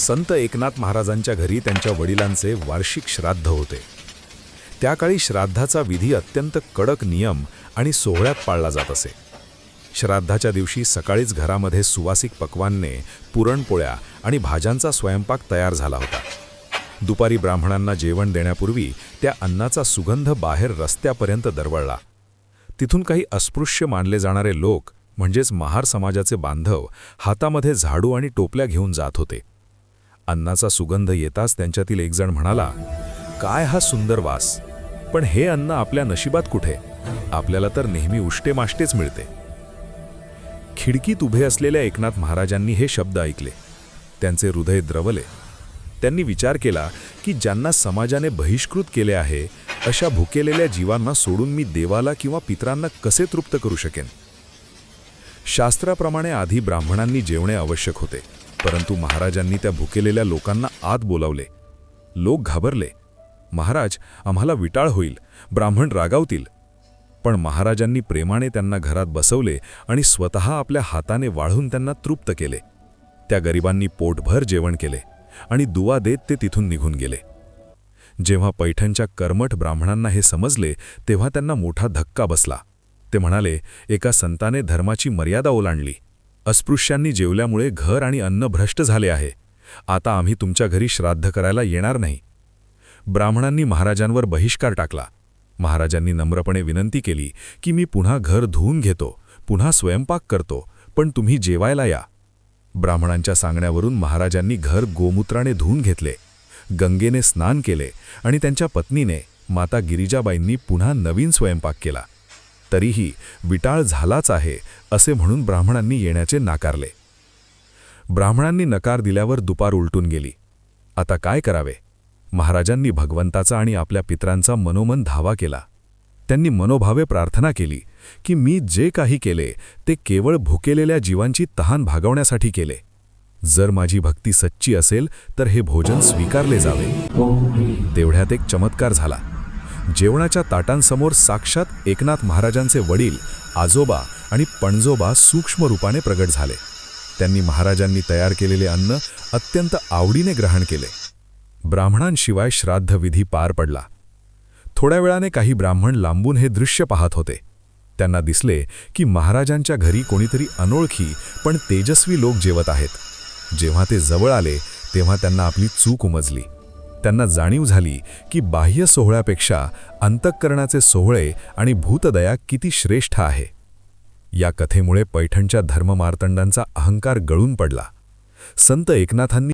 संत एकनाथ महाराजांच्या घरी त्यांच्या वडिलांचे वार्षिक श्राद्ध होते. त्या काळी श्राद्धाचा विधी अत्यंत कडक नियम आणि सोहळ्यात पाळला जात असे. श्राद्धाच्या दिवशी सकाळीच घरामध्ये सुवासिक पक्वान्ने, पुरणपोळ्या आणि भाज्यांचा स्वयंपाक तयार झाला होता. दुपारी ब्राह्मणांना जेवण देण्यापूर्वी त्या अन्नाचा सुगंध बाहेर रस्त्यापर्यंत दरवळला. तिथून काही अस्पृश्य मानले जाणारे लोक म्हणजेच महार समाजाचे बांधव हातामध्ये झाडू आणि टोपल्या घेऊन जात होते. अन्नाचा सुगंध येताच त्यांच्यातील एक जण म्हणाला, "काय हा सुंदर वास! पण हे अन्न आपल्या नशिबात कुठे? आपल्याला तर नेहमी उष्टे माष्टेच मिळते." खिडकीत उभे असलेल्या एकनाथ महाराजांनी हे शब्द ऐकले. त्यांचे हृदय द्रवले. त्यांनी विचार केला की ज्यांना समाजाने बहिष्कृत केले आहे अशा भुकेलेल्या जीवांना सोडून मी देवाला किंवा पितरांना कसे तृप्त करू शकेन. शास्त्राप्रमाणे आधी ब्राह्मणांनी जेवणे आवश्यक होते, परंतु महाराजांनी त्या भुकेलेल्या लोकांना आत बोलावले. लोक घाबरले. "महाराज, आम्हाला विटाळ होईल, ब्राह्मण रागावतील." पण महाराजांनी प्रेमाने त्यांना घरात बसवले आणि स्वतः आपल्या हाताने वाढून त्यांना तृप्त केले. त्या गरिबांनी पोटभर जेवण केले आणि दुवा देत ते तिथून निघून गेले. जेव्हा पैठणच्या कर्मठ ब्राह्मणांना हे समजले तेव्हा त्यांना मोठा धक्का बसला. ते म्हणाले, "एका संताने धर्माची मर्यादा ओलांडली. अस्पृश्यांनी जेवल्यामुळे घर आणि अन्न भ्रष्ट झाले आहे. आता आम्ही तुमच्या घरी श्राद्ध करायला येणार नाही." ब्राह्मणांनी महाराजांवर बहिष्कार टाकला. महाराजांनी नम्रपणे विनंती केली की मी पुन्हा घर धुवून घेतो, पुन्हा स्वयंपाक करतो, पण तुम्ही जेवायला या. ब्राह्मणांच्या सांगण्यावरून महाराजांनी घर गोमूत्राने धुवून घेतले, गंगेने स्नान केले आणि त्यांच्या पत्नीने माता गिरिजाबाईंनी पुन्हा नवीन स्वयंपाक केला. तरीही विटाळ झालाच आहे असे म्हणून ब्राह्मणांनी येण्याचे नाकारले. ब्राह्मणांनी नकार दिल्यावर दुपार उलटून गेली. आता काय करावे? महाराजांनी भगवंताचा आणि आपल्या पितरांचा मनोमन धावा केला. त्यांनी मनोभावे प्रार्थना केली की मी जे काही केले ते केवळ भुकेलेल्या जीवांची तहान भागवण्यासाठी केले. जर माझी भक्ती सच्ची असेल तर हे भोजन स्वीकारले जावे. तेवढ्यात एक चमत्कार झाला. जेवणाच्या ताटांसमोर साक्षात एकनाथ महाराजांचे वडील, आजोबा आणि पणजोबा सूक्ष्म रूपाने प्रगट झाले. त्यांनी महाराजांनी तयार केलेले अन्न अत्यंत आवडीने ग्रहण केले. ब्राह्मणांशिवाय श्राद्धविधी पार पडला. थोड्या वेळाने काही ब्राह्मण लांबून हे दृश्य पाहत होते. त्यांना दिसले की महाराजांच्या घरी कोणीतरी अनोळखी पण तेजस्वी लोक जेवत आहेत. जेव्हा ते जवळ आले तेव्हा त्यांना आपली चूक उमजली. त्यांना जाणीव झाली की बाह्य सोहळ्यापेक्षा अंतःकरणाचे सोहळे आणि भूतदया किती श्रेष्ठ आहे. या कथेमुळे पैठणच्या धर्ममार्तंडांचा अहंकार गळून पडला. संत एकनाथांनी